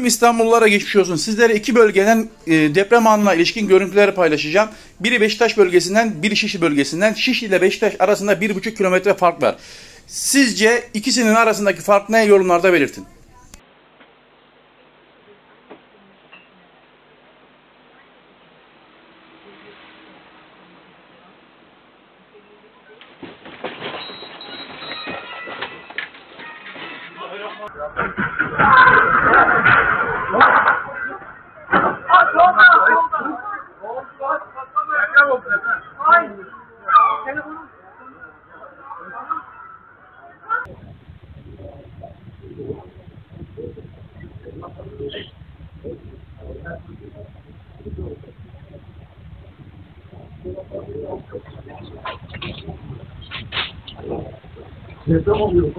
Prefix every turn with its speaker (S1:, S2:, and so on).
S1: Tüm İstanbullulara geçmiş olsun. Sizlere iki bölgeden deprem anına ilişkin görüntüleri paylaşacağım. Biri Beşiktaş bölgesinden, biri Şişli bölgesinden. Şişli ile Beşiktaş arasında 1,5 kilometre fark var. Sizce ikisinin arasındaki fark ne? Yorumlarda belirtin.
S2: Deprem oluyor.